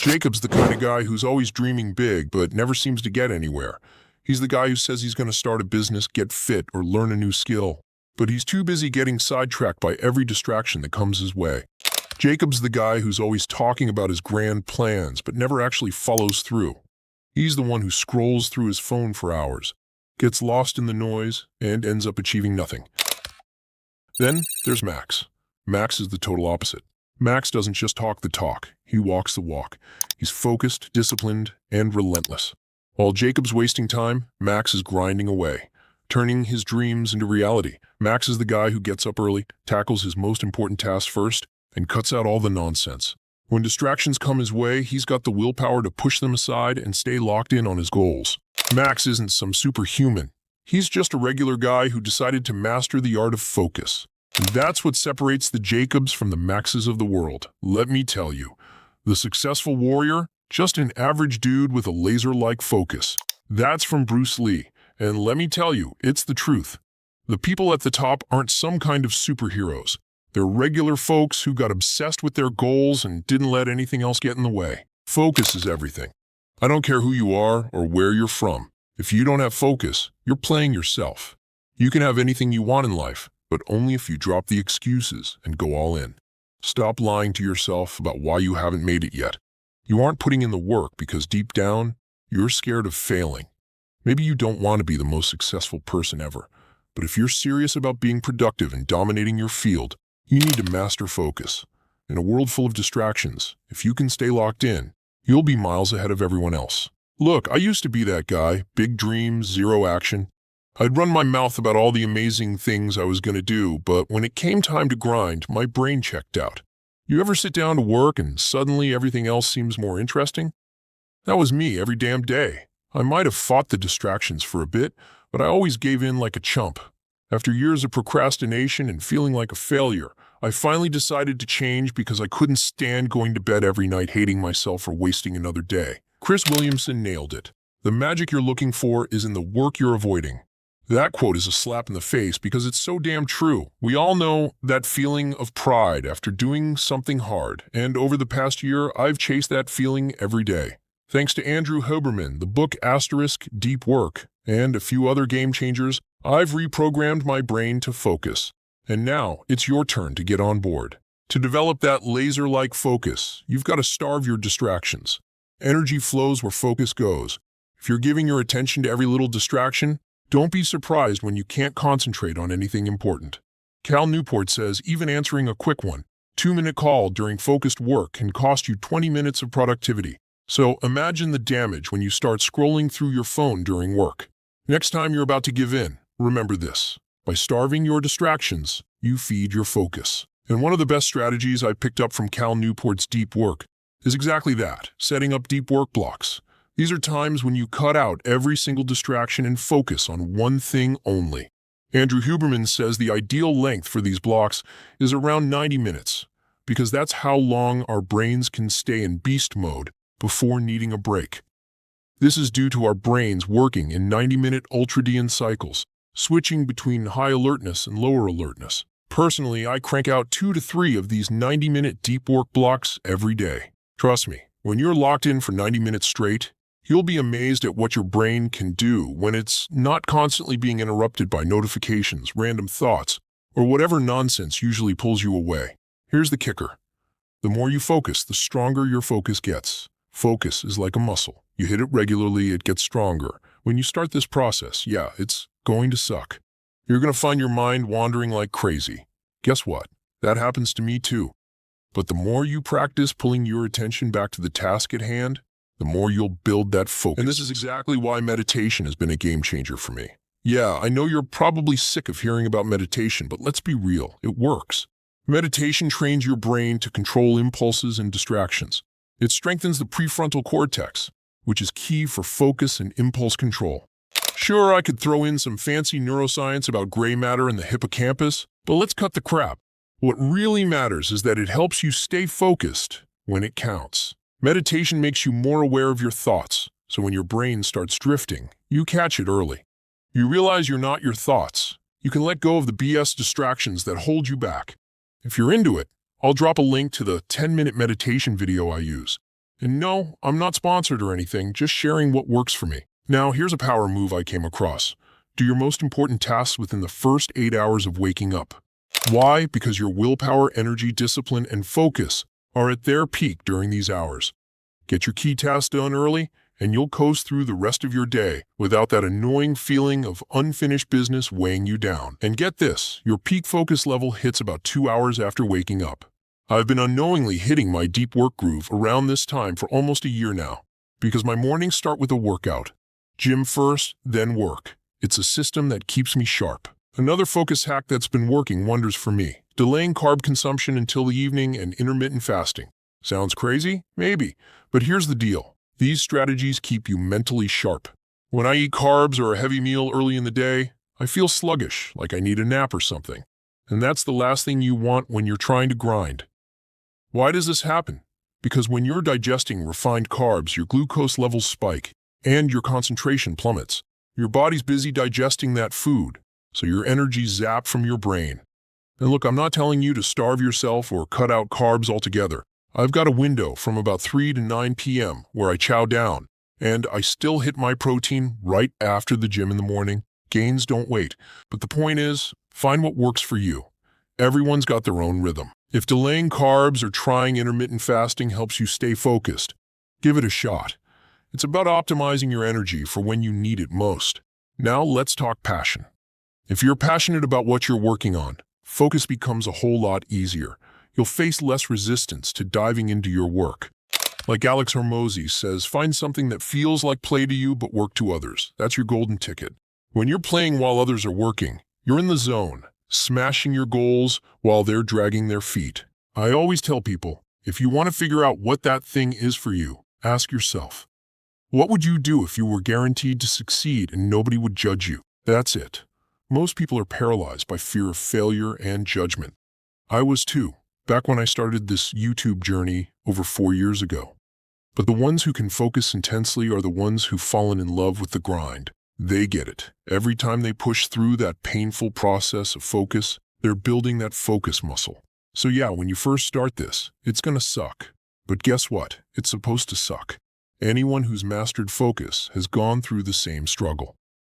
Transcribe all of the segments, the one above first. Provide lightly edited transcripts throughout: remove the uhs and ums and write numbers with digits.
Jacob's the kind of guy who's always dreaming big but never seems to get anywhere. He's the guy who says he's going to start a business, get fit, or learn a new skill. But he's too busy getting sidetracked by every distraction that comes his way. Jacob's the guy who's always talking about his grand plans but never actually follows through. He's the one who scrolls through his phone for hours, gets lost in the noise, and ends up achieving nothing. Then there's Max. Max is the total opposite. Max doesn't just talk the talk, he walks the walk. He's focused, disciplined, and relentless. While Jacob's wasting time, Max is grinding away, turning his dreams into reality. Max is the guy who gets up early, tackles his most important tasks first, and cuts out all the nonsense. When distractions come his way, he's got the willpower to push them aside and stay locked in on his goals. Max isn't some superhuman. He's just a regular guy who decided to master the art of focus. And that's what separates the Jacobs from the Maxes of the world. Let me tell you, the successful warrior, just an average dude with a laser-like focus. That's from Bruce Lee, and let me tell you, it's the truth. The people at the top aren't some kind of superheroes. They're regular folks who got obsessed with their goals and didn't let anything else get in the way. Focus is everything. I don't care who you are or where you're from. If you don't have focus, you're playing yourself. You can have anything you want in life, but only if you drop the excuses and go all in. Stop lying to yourself about why you haven't made it yet. You aren't putting in the work because deep down, you're scared of failing. Maybe you don't want to be the most successful person ever, but if you're serious about being productive and dominating your field, you need to master focus. In a world full of distractions, if you can stay locked in, you'll be miles ahead of everyone else. Look, I used to be that guy, big dreams, zero action. I'd run my mouth about all the amazing things I was going to do, but when it came time to grind, my brain checked out. You ever sit down to work and suddenly everything else seems more interesting? That was me every damn day. I might have fought the distractions for a bit, but I always gave in like a chump. After years of procrastination and feeling like a failure, I finally decided to change because I couldn't stand going to bed every night hating myself for wasting another day. Chris Williamson nailed it. The magic you're looking for is in the work you're avoiding. That quote is a slap in the face because it's so damn true. We all know that feeling of pride after doing something hard, and over the past year, I've chased that feeling every day. Thanks to Andrew Huberman, the book Asterisk Deep Work, and a few other game changers, I've reprogrammed my brain to focus. And now, it's your turn to get on board. To develop that laser-like focus, you've got to starve your distractions. Energy flows where focus goes. If you're giving your attention to every little distraction, don't be surprised when you can't concentrate on anything important. Cal Newport says even answering a quick 2-minute call during focused work can cost you 20 minutes of productivity. So imagine the damage when you start scrolling through your phone during work. Next time you're about to give in, remember this. By starving your distractions, you feed your focus. And one of the best strategies I picked up from Cal Newport's Deep Work is exactly that, setting up deep work blocks. These are times when you cut out every single distraction and focus on one thing only. Andrew Huberman says the ideal length for these blocks is around 90 minutes, because that's how long our brains can stay in beast mode before needing a break. This is due to our brains working in 90-minute ultradian cycles, switching between high alertness and lower alertness. Personally, I crank out 2 to 3 of these 90-minute deep work blocks every day. Trust me, when you're locked in for 90 minutes straight, you'll be amazed at what your brain can do when it's not constantly being interrupted by notifications, random thoughts, or whatever nonsense usually pulls you away. Here's the kicker. The more you focus, the stronger your focus gets. Focus is like a muscle. You hit it regularly, it gets stronger. When you start this process, yeah, it's going to suck. You're going to find your mind wandering like crazy. Guess what? That happens to me too. But the more you practice pulling your attention back to the task at hand, the more you'll build that focus. And this is exactly why meditation has been a game changer for me. Yeah, I know you're probably sick of hearing about meditation, but let's be real, it works. Meditation trains your brain to control impulses and distractions. It strengthens the prefrontal cortex, which is key for focus and impulse control. Sure, I could throw in some fancy neuroscience about gray matter and the hippocampus, but let's cut the crap. What really matters is that it helps you stay focused when it counts. Meditation makes you more aware of your thoughts, so when your brain starts drifting, you catch it early. You realize you're not your thoughts. You can let go of the BS distractions that hold you back. If you're into it, I'll drop a link to the 10-minute meditation video I use. And no, I'm not sponsored or anything, just sharing what works for me. Now, here's a power move I came across. Do your most important tasks within the first 8 hours of waking up. Why? Because your willpower, energy, discipline, and focus are at their peak during these hours. Get your key tasks done early, and you'll coast through the rest of your day without that annoying feeling of unfinished business weighing you down. And get this, your peak focus level hits about 2 hours after waking up. I've been unknowingly hitting my deep work groove around this time for almost a year now, because my mornings start with a workout. Gym first, then work. It's a system that keeps me sharp. Another focus hack that's been working wonders for me: delaying carb consumption until the evening and intermittent fasting. Sounds crazy? Maybe. But here's the deal. These strategies keep you mentally sharp. When I eat carbs or a heavy meal early in the day, I feel sluggish, like I need a nap or something. And that's the last thing you want when you're trying to grind. Why does this happen? Because when you're digesting refined carbs, your glucose levels spike and your concentration plummets. Your body's busy digesting that food, so your energy's zapped from your brain. And look, I'm not telling you to starve yourself or cut out carbs altogether. I've got a window from about 3 to 9 p.m. where I chow down, and I still hit my protein right after the gym in the morning. Gains don't wait. But the point is, find what works for you. Everyone's got their own rhythm. If delaying carbs or trying intermittent fasting helps you stay focused, give it a shot. It's about optimizing your energy for when you need it most. Now let's talk passion. If you're passionate about what you're working on, focus becomes a whole lot easier. You'll face less resistance to diving into your work. Like Alex Hormozi says, find something that feels like play to you but work to others. That's your golden ticket. When you're playing while others are working, you're in the zone, smashing your goals while they're dragging their feet. I always tell people, if you want to figure out what that thing is for you, ask yourself, what would you do if you were guaranteed to succeed and nobody would judge you? That's it. Most people are paralyzed by fear of failure and judgment. I was too, back when I started this YouTube journey over 4 years ago. But the ones who can focus intensely are the ones who've fallen in love with the grind. They get it. Every time they push through that painful process of focus, they're building that focus muscle. So yeah, when you first start this, it's gonna suck. But guess what? It's supposed to suck. Anyone who's mastered focus has gone through the same struggle.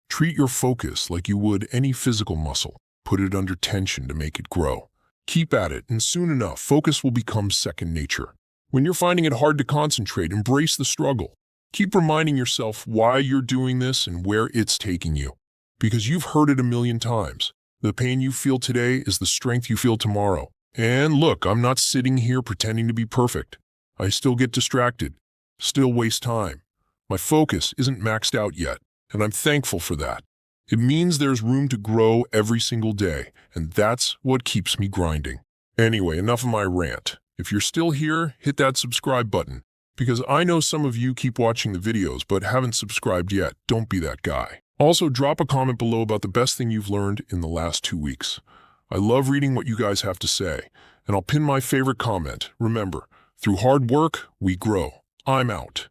Treat your focus like you would any physical muscle. Put it under tension to make it grow. Keep at it, and soon enough, focus will become second nature. When you're finding it hard to concentrate, embrace the struggle. Keep reminding yourself why you're doing this and where it's taking you. Because you've heard it a million times. The pain you feel today is the strength you feel tomorrow. And look, I'm not sitting here pretending to be perfect. I still get distracted, still waste time. My focus isn't maxed out yet, and I'm thankful for that. It means there's room to grow every single day, and that's what keeps me grinding. Anyway, enough of my rant. If you're still here, hit that subscribe button. Because I know some of you keep watching the videos but haven't subscribed yet. Don't be that guy. Also, drop a comment below about the best thing you've learned in the last 2 weeks. I love reading what you guys have to say, and I'll pin my favorite comment. Remember, through hard work, we grow. I'm out.